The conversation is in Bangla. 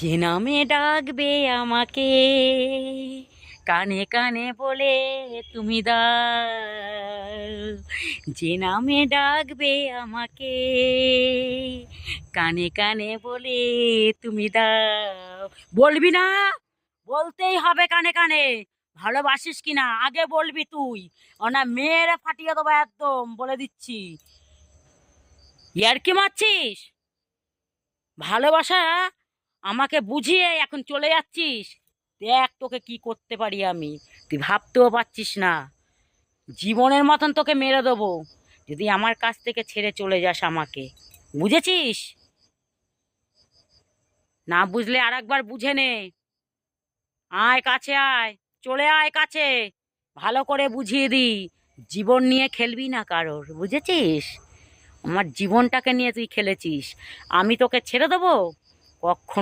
যে নামে ডাকবে আমাকে কানে কানে বলে তুমি দাও। যে নামে ডাকবে আমাকে কানে কানে বলে তুমি দাও। বলবি না? বলতেই হবে কানে কানে। ভালোবাসিস কিনা আগে বলবি তুই, না মেয়েরা ফাটিয়ে দেবো একদম বলে দিচ্ছি। ইয়ার্কি মারছিস? ভালোবাসা আমাকে বুঝিয়ে এখন চলে যাচ্ছিস? দেখ তোকে কি করতে পারি আমি, তুই ভাবতেও পারছিস না। জীবনের মতন তোকে মেরে দেবো যদি আমার কাছ থেকে ছেড়ে চলে যাস আমাকে। বুঝেছিস? না বুঝলে আর একবার বুঝে নে। আয় কাছে আয়, চলে আয় কাছে, ভালো করে বুঝিয়ে দি। জীবন নিয়ে খেলবি না কারোর, বুঝেছিস? আমার জীবনটাকে নিয়ে তুই খেলেছিস, আমি তোকে ছেড়ে দেবো? কখন